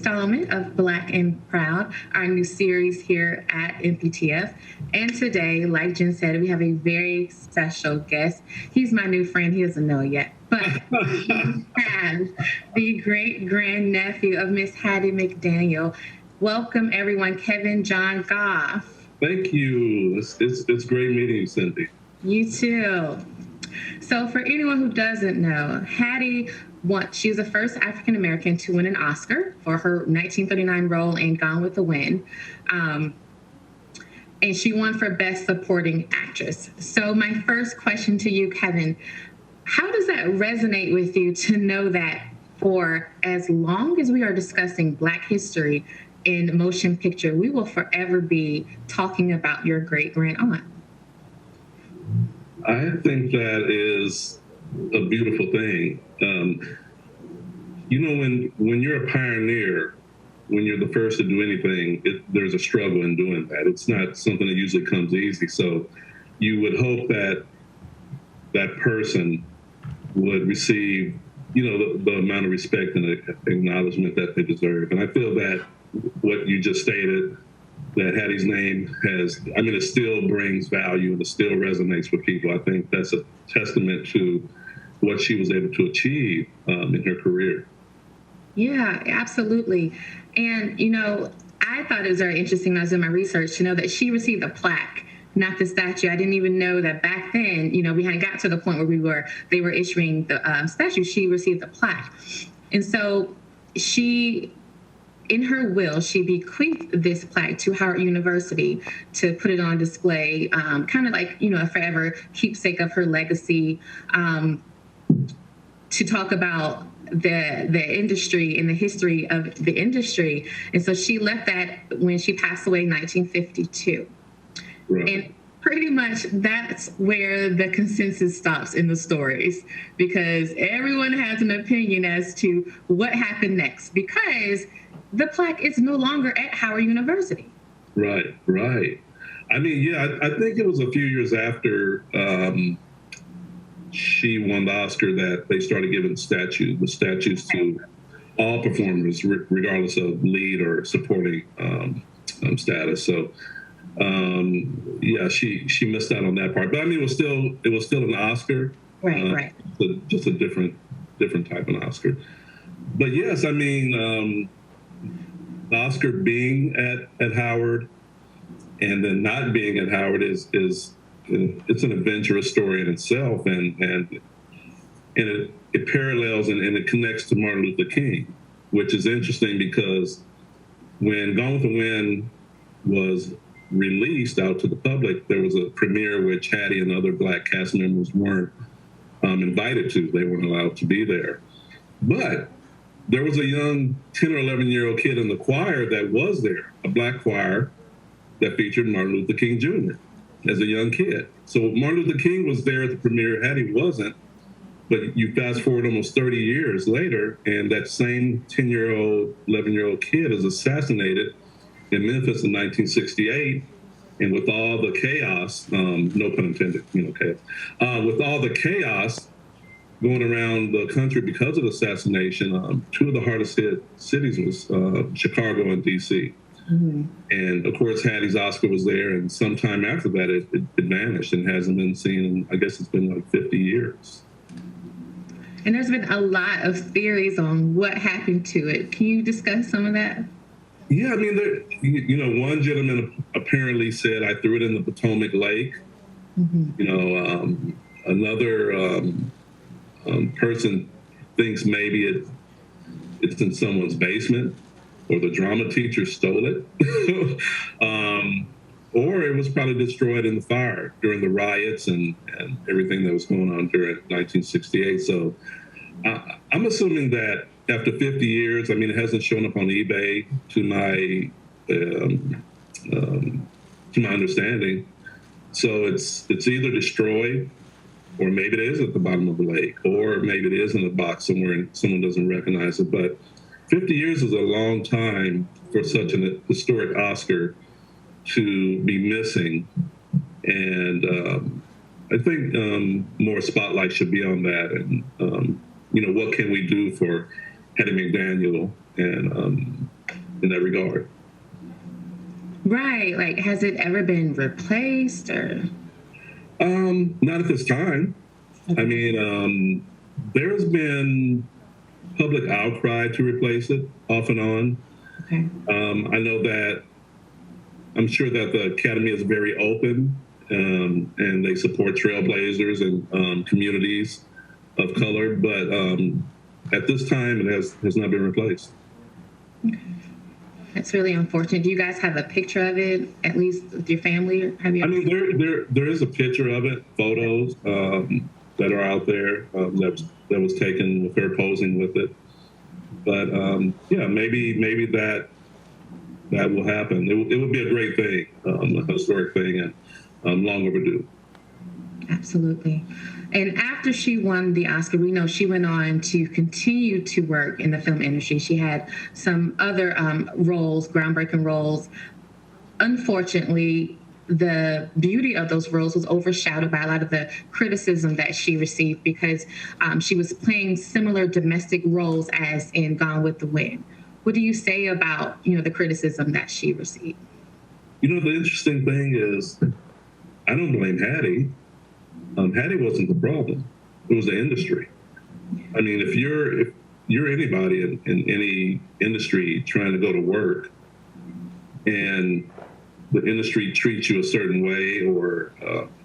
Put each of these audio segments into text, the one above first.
installment of Black and Proud, our new series here at MPTF. And today, like Jen said, we have a very special guest. He's my new friend. He doesn't know yet, but we have the great grandnephew of Miss Hattie McDaniel. Welcome, everyone, Kevin John Goff. Thank you. It's great meeting you, Cindy. You too. So for anyone who doesn't know, Hattie she was the first African American to win an Oscar for her 1939 role in Gone with the Wind. And she won for Best Supporting Actress. So my first question to you, Kevin, how does that resonate with you to know that for as long as we are discussing Black history in motion picture, we will forever be talking about your great-grand-aunt? I think that is a beautiful thing. When you're a pioneer, when you're the first to do anything, there's a struggle in doing that. It's not something that usually comes easy. So you would hope that that person would receive, the amount of respect and acknowledgement that they deserve. And I feel that what you just stated, that Hattie's name it still brings value and it still resonates with people. I think that's a testament to what she was able to achieve in her career. Yeah, absolutely. And, I thought it was very interesting when I was doing my research to know that she received a plaque, not the statue. I didn't even know that back then, we hadn't got to the point where they were issuing the statue. She received a plaque. And so in her will, she bequeathed this plaque to Howard University to put it on display, kind of like, a forever keepsake of her legacy, to talk about the industry and the history of the industry. And so she left that when she passed away in 1952. Right. And pretty much that's where the consensus stops in the stories, because everyone has an opinion as to what happened next, because the plaque is no longer at Howard University. Right. I think it was a few years after she won the Oscar that they started giving the statues to all performers, regardless of lead or supporting status. So, she missed out on that part. But it was still an Oscar. Right. Just a different type of Oscar. But yes, the Oscar being at Howard and then not being at Howard is it's an adventurous story in itself, and it parallels and it connects to Martin Luther King, which is interesting because when Gone with the Wind was released out to the public, there was a premiere which Hattie and other Black cast members weren't invited to. They weren't allowed to be there. But there was a young 10 or 11-year-old kid in the choir that was there, a Black choir that featured Martin Luther King Jr. as a young kid. So Martin Luther King was there at the premiere, Hattie wasn't. But you fast forward almost 30 years later, and that same 10-year-old, 11-year-old kid is assassinated in Memphis in 1968. And with all the chaos, no pun intended, chaos, with all the chaos going around the country because of the assassination, two of the hardest hit cities was Chicago and D.C. Mm-hmm. And of course, Hattie's Oscar was there, and sometime after that, it vanished and hasn't been seen in, I guess it's been like 50 years. And there's been a lot of theories on what happened to it. Can you discuss some of that? Yeah, one gentleman apparently said, I threw it in the Potomac Lake. Mm-hmm. Another person thinks maybe it's in someone's basement, or the drama teacher stole it, or it was probably destroyed in the fire during the riots and everything that was going on during 1968. So I'm assuming that after 50 years, it hasn't shown up on eBay to my understanding. So it's either destroyed, or maybe it is at the bottom of the lake, or maybe it is in a box somewhere and someone doesn't recognize it. But 50 years is a long time for such an historic Oscar to be missing. And I think more spotlight should be on that. And, what can we do for Hattie McDaniel? And in that regard. Right. Like, has it ever been replaced or? Not at this time. Okay. I mean, there's been public outcry to replace it off and on. Okay. I know that I'm sure that the Academy is very open and they support trailblazers and communities of color, but at this time it has not been replaced. Okay. That's really unfortunate. Do you guys have a picture of it, at least with your family? Have you? I mean, there is a picture of it, photos that are out there that was taken with her posing with it. But yeah, maybe that will happen. It would be a great thing, a historic thing, and long overdue. Absolutely. And after she won the Oscar, we know she went on to continue to work in the film industry. She had some other roles, groundbreaking roles. Unfortunately, the beauty of those roles was overshadowed by a lot of the criticism that she received because she was playing similar domestic roles as in Gone with the Wind. What do you say about, the criticism that she received? The interesting thing is, I don't blame Hattie. Hattie wasn't the problem. It was the industry. I mean, if you're anybody in any industry trying to go to work and the industry treats you a certain way or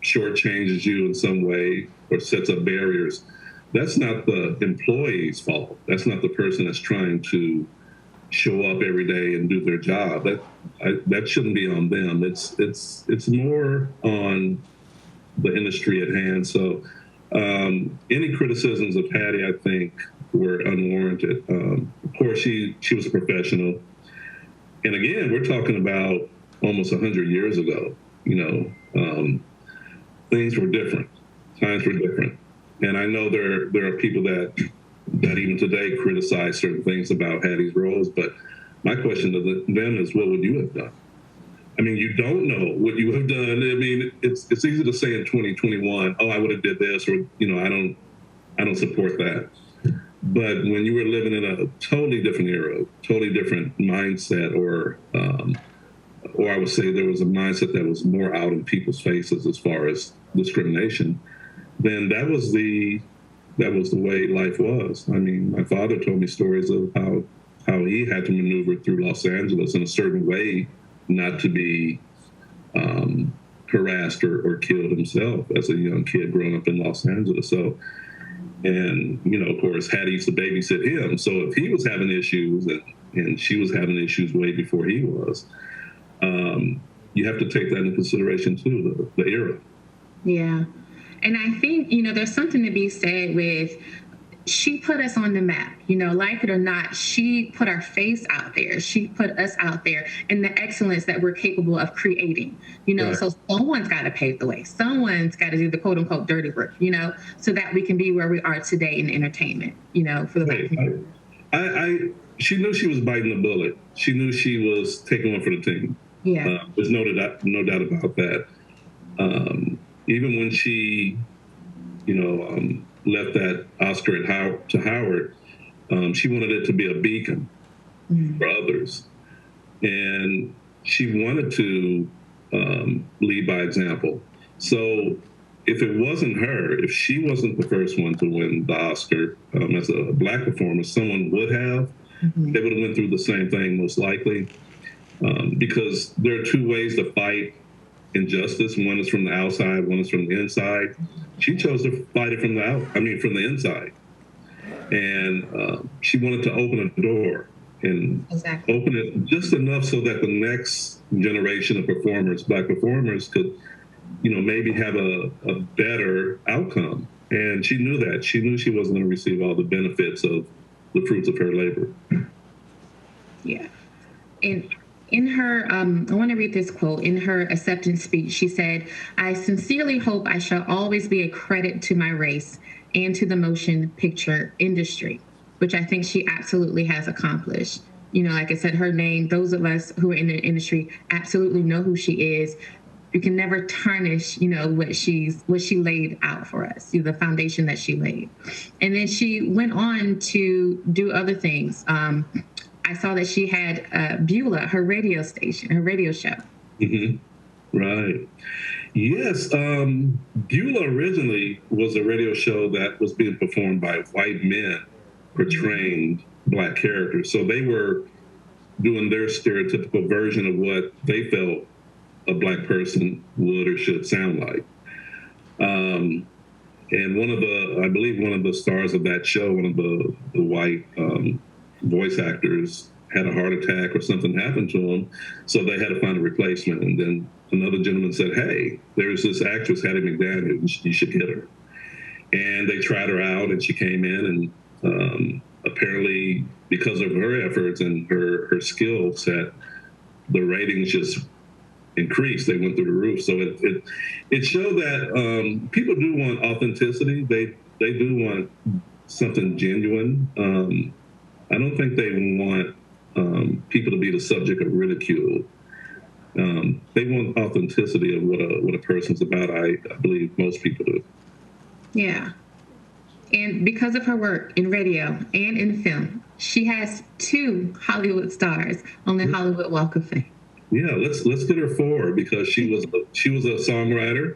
shortchanges you in some way or sets up barriers, that's not the employee's fault. That's not the person that's trying to show up every day and do their job. That shouldn't be on them. It's more on the industry at hand. So any criticisms of Hattie, I think, were unwarranted. Of course, she was a professional. And again, we're talking about almost 100 years ago. Things were different. Times were different. And I know there are people that even today criticize certain things about Hattie's roles. But my question to them is, what would you have done? I mean, you don't know what you have done. I mean, it's easy to say in 2021, oh, I would have did this, or I don't support that. But when you were living in a totally different era, totally different mindset, or I would say there was a mindset that was more out in people's faces as far as discrimination, then that was the way life was. I mean, my father told me stories of how he had to maneuver through Los Angeles in a certain way not to be harassed or killed himself as a young kid growing up in Los Angeles. So, and, of course, Hattie used to babysit him. So if he was having issues and she was having issues way before he was, you have to take that into consideration too, the era. Yeah. And I think, there's something to be said with, she put us on the map, like it or not, she put our face out there. She put us out there in the excellence that we're capable of creating, right. So someone's got to pave the way. Someone's got to do the quote unquote dirty work, so that we can be where we are today in entertainment, for the Black community. She knew she was biting the bullet. She knew she was taking one for the team. Yeah. There's no doubt about that. Even when she, left that Oscar to Howard, she wanted it to be a beacon for others. And she wanted to lead by example. So if it wasn't her, if she wasn't the first one to win the Oscar as a Black performer, someone would have. They would have went through the same thing most likely. Because there are two ways to fight injustice. One is from the outside, one is from the inside. She chose to fight it from the inside. And she wanted to open a door and open it just enough so that the next generation of performers, Black performers, could, maybe have a better outcome. And she knew that. She knew she wasn't going to receive all the benefits of the fruits of her labor. Yeah. And in her, I want to read this quote. In her acceptance speech, she said, "I sincerely hope I shall always be a credit to my race and to the motion picture industry," which I think she absolutely has accomplished. Like I said, her name, those of us who are in the industry absolutely know who she is. You can never tarnish, what she laid out for us, the foundation that she laid. And then she went on to do other things. I saw that she had Beulah, her radio station, her radio show. Hmm. Right. Yes. Beulah originally was a radio show that was being performed by white men portraying Black characters. So they were doing their stereotypical version of what they felt a Black person would or should sound like. Um, and I believe one of the stars of that show, one of the white voice actors, had a heart attack or something happened to him. So they had to find a replacement. And then another gentleman said, hey, there's this actress, Hattie McDaniel, you should get her. And they tried her out, and she came in, and apparently because of her efforts and her skill set, the ratings just increased. They went through the roof. So it showed that people do want authenticity. They do want something genuine. I don't think they want people to be the subject of ridicule. They want authenticity of what a person's about. I believe most people do. Yeah. And because of her work in radio and in film, she has 2 Hollywood stars on the Hollywood Walk of Fame. Yeah, let's get her 4 because she was a songwriter,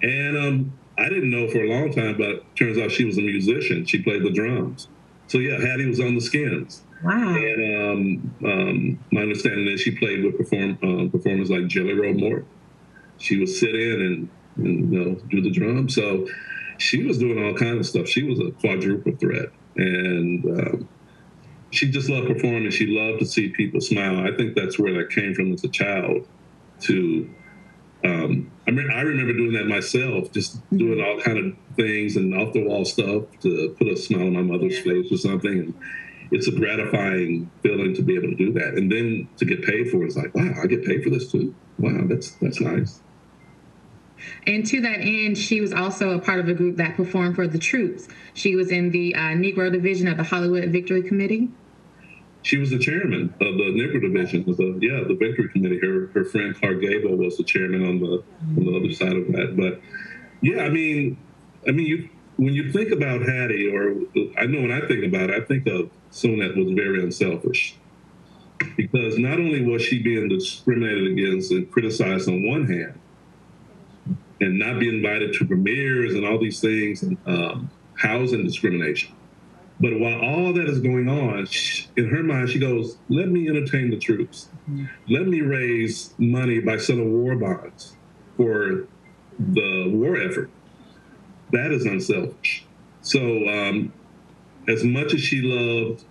and I didn't know for a long time, but it turns out she was a musician. She played the drums. So yeah, Hattie was on the Skins. Wow. And my understanding is she played with performers like Jelly Roll Morton. She would sit in and do the drums. So she was doing all kinds of stuff. She was a quadruple threat, and she just loved performing. She loved to see people smile. I think that's where that came from as a child. I remember doing that myself, just doing all kind of things and off the wall stuff to put a smile on my mother's face or something. And it's a gratifying feeling to be able to do that. And then to get paid for it, it's like, wow, I get paid for this too. Wow, that's nice. And to that end, she was also a part of a group that performed for the troops. She was in the Negro division of the Hollywood Victory Committee. She was the chairman of the Negro division of the Victory Committee. Her friend Clark Gable was the chairman on the other side of that. But yeah, I mean, when you think about Hattie, or I know when I think about it, I think of someone that was very unselfish. Because not only was she being discriminated against and criticized on one hand, and not be invited to premieres and all these things, and housing discrimination. But while all that is going on, in her mind, she goes, let me entertain the troops. Let me raise money by selling war bonds for the war effort. That is unselfish. So as much as she loved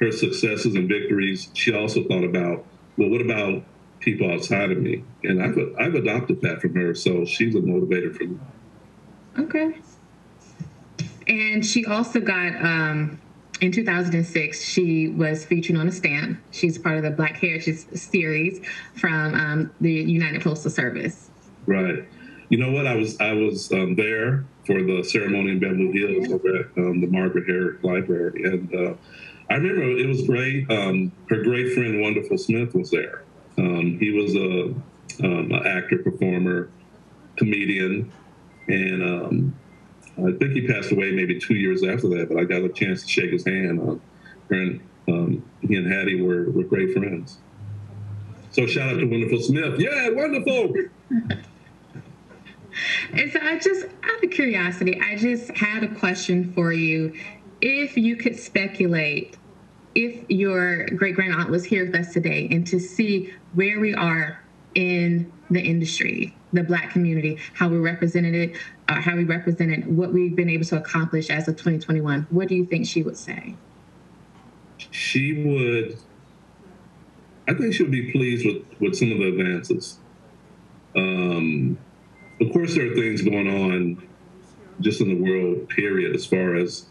her successes and victories, she also thought about, well, what about people outside of me? And I've adopted that from her. So she's a motivator for me. Okay. And she also got, in 2006, she was featured on a stamp. She's part of the Black Heritage series from the United Postal Service. Right. You know what? I was there for the ceremony in Beverly Hills over at the Margaret Herrick Library. And I remember it was great. Her great friend, Wonderful Smith, was there. He was an actor, performer, comedian, and I think he passed away maybe 2 years after that, but I got a chance to shake his hand. He and Hattie were great friends. So shout out to Wonderful Smith. Yeah, wonderful. And so out of curiosity, I just had a question for you. If you could speculate, if your great-grandaunt was here with us today and to see where we are in the industry, the Black community, how we represented it, how we represented what we've been able to accomplish as of 2021, what do you think she would say? I think she would be pleased with some of the advances. Of course, there are things going on just in the world, period, as far as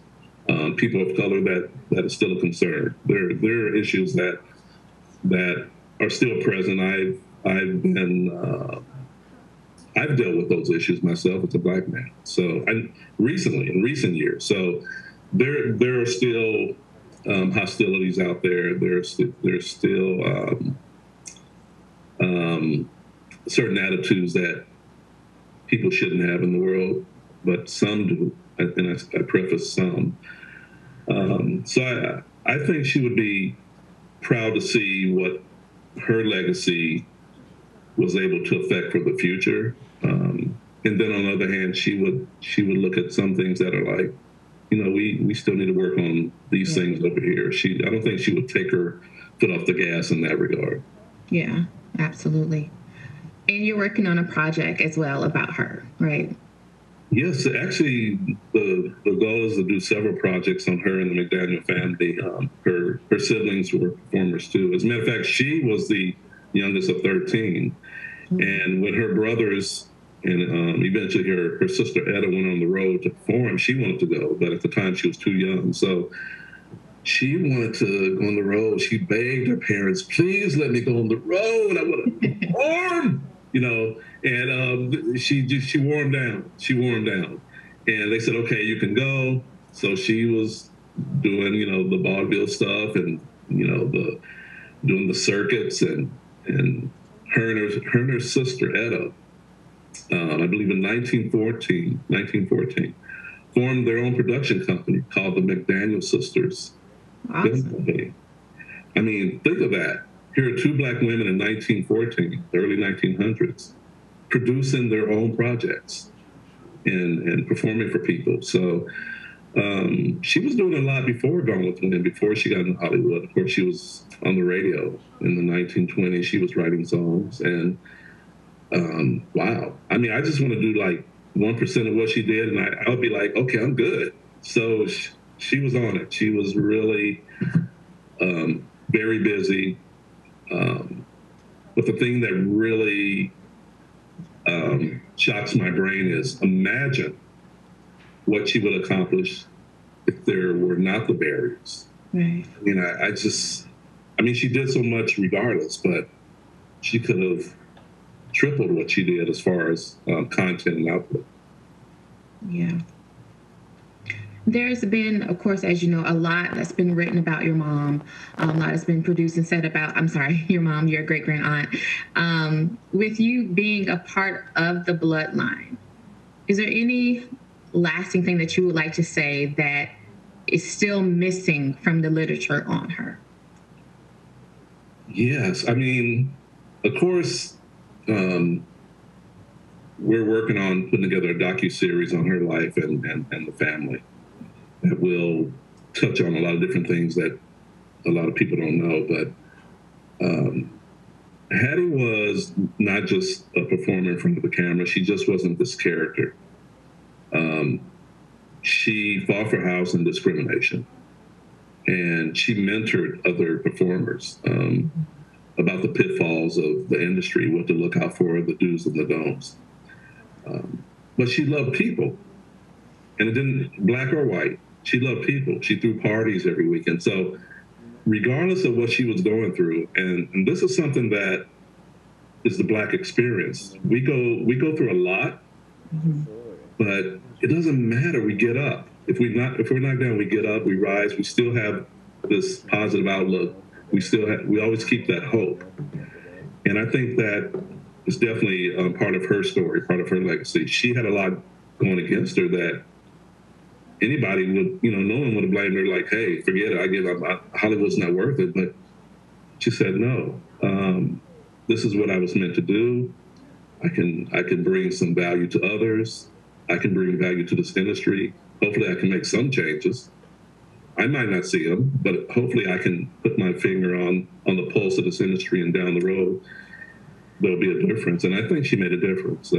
people of color that is still a concern. There are issues that are still present. I've dealt with those issues myself as a Black man. So in recent years. So there are still hostilities out there. There's still certain attitudes that people shouldn't have in the world, but some do. And I preface some. So I think she would be proud to see what her legacy was able to affect for the future. And then on the other hand, she would look at some things that are like, we still need to work on these things over here. I don't think she would take her foot off the gas in that regard. Yeah, absolutely. And you're working on a project as well about her, right? Yes, actually, the goal is to do several projects on her and the McDaniel family. Her siblings were performers too. As a matter of fact, she was the youngest of 13. And when her brothers and eventually her sister Etta went on the road to perform, she wanted to go, but at the time she was too young. So she wanted to go on the road. She begged her parents, please let me go on the road. I want to perform, and she wore them down. She wore them down. And they said, okay, you can go. So she was doing, the vaudeville stuff and, doing the circuits and her and her sister, Etta, I believe in 1914, formed their own production company called the McDaniel Sisters. Awesome. I mean, think of that. Here are two Black women in 1914, the early 1900s, producing their own projects and performing for people. So she was doing a lot before Gone with the Wind, before she got into Hollywood. Of course, she was on the radio in the 1920s. She was writing songs. And wow. I mean, I just want to do like 1% of what she did, and I would be like, okay, I'm good. So she was on it. She was really very busy. But the thing that really shocks my brain is imagine what she would accomplish if there were not the barriers. Right. I mean, she did so much regardless, but she could have tripled what she did as far as content and output. Yeah. There's been, of course, as you know, a lot that's been written about your mom. A lot has been produced and said about, your mom, your great-grand aunt. With you being a part of the bloodline, is there any lasting thing that you would like to say that is still missing from the literature on her? Yes. I mean, of course, we're working on putting together a docuseries on her life and the family that will touch on a lot of different things that a lot of people don't know. But Hattie was not just a performer in front of the camera. She just wasn't this character. She fought for housing discrimination, and she mentored other performers about the pitfalls of the industry, what to look out for, the do's and the don'ts. But she loved people, and it didn't, black or white, she loved people. She threw parties every weekend. So regardless of what she was going through, and this is something that is the Black experience. We go through a lot, but it doesn't matter. We get up. If we're knocked down, we get up, we rise. We still have this positive outlook. We always keep that hope. And I think that is definitely part of her story, part of her legacy. She had a lot going against her that anybody would, no one would have blamed her like, hey, forget it, I give up, Hollywood's not worth it. But she said, no, this is what I was meant to do. I can bring some value to others. I can bring value to this industry. Hopefully I can make some changes. I might not see them, but hopefully I can put my finger on the pulse of this industry, and down the road, there'll be a difference. And I think she made a difference.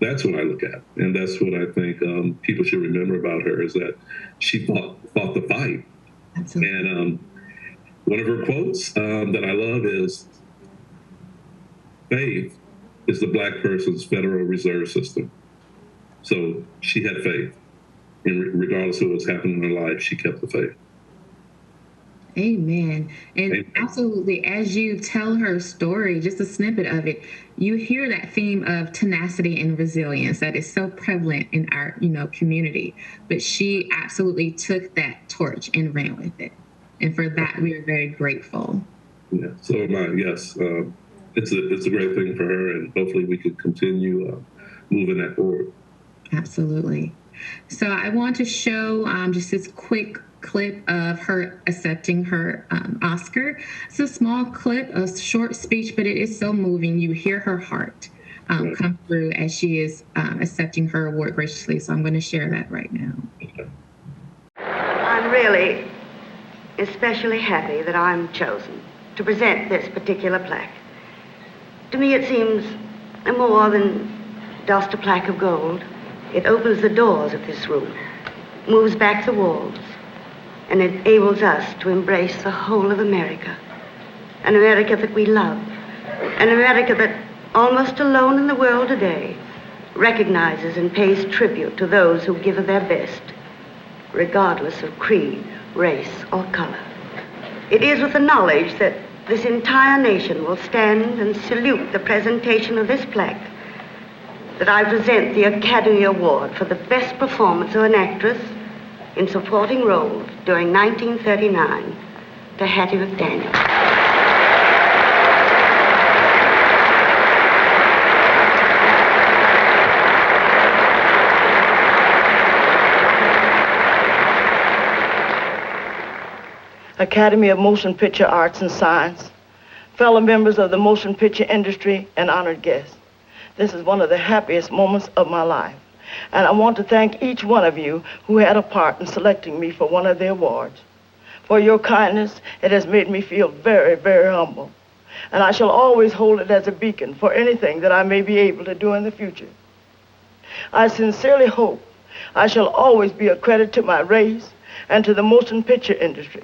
That's what I look at. And that's what I think people should remember about her, is that she fought the fight. Absolutely. And one of her quotes that I love is, faith is the Black person's Federal Reserve System. So she had faith. And regardless of what was happening in her life, she kept the faith. Amen. And Amen. Absolutely, as you tell her story, just a snippet of it, you hear that theme of tenacity and resilience that is so prevalent in our, community. But she absolutely took that torch and ran with it. And for that, we are very grateful. Yeah, so am I. Yes. It's a great thing for her, and hopefully we can continue moving that forward. Absolutely. So I want to show just this quick clip of her accepting her Oscar. It's a small clip, a short speech, but it is so moving. You hear her heart come through as she is accepting her award graciously. So I'm going to share that right now. I'm really especially happy that I'm chosen to present this particular plaque. To me, it seems more than just a plaque of gold. It opens the doors of this room, moves back the walls, and enables us to embrace the whole of America. An America that we love. An America that, almost alone in the world today, recognizes and pays tribute to those who give of their best, regardless of creed, race, or color. It is with the knowledge that this entire nation will stand and salute the presentation of this plaque that I present the Academy Award for the best performance of an actress in supporting roles during 1939 to Hattie McDaniel. Academy of Motion Picture Arts and Science, fellow members of the motion picture industry, and honored guests. This is one of the happiest moments of my life, and I want to thank each one of you who had a part in selecting me for one of the awards. For your kindness, it has made me feel very, very humble, and I shall always hold it as a beacon for anything that I may be able to do in the future. I sincerely hope I shall always be a credit to my race and to the motion picture industry.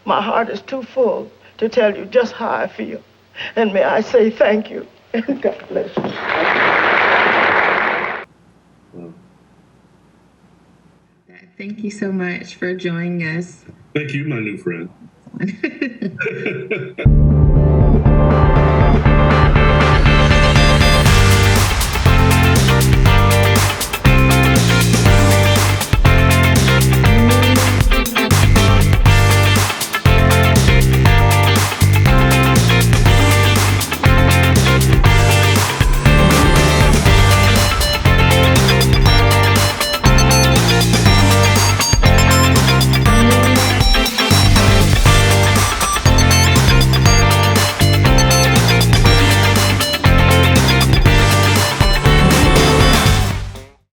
My heart is too full to tell you just how I feel. And may I say thank you, and God bless you. Thank you so much for joining us. Thank you, my new friend.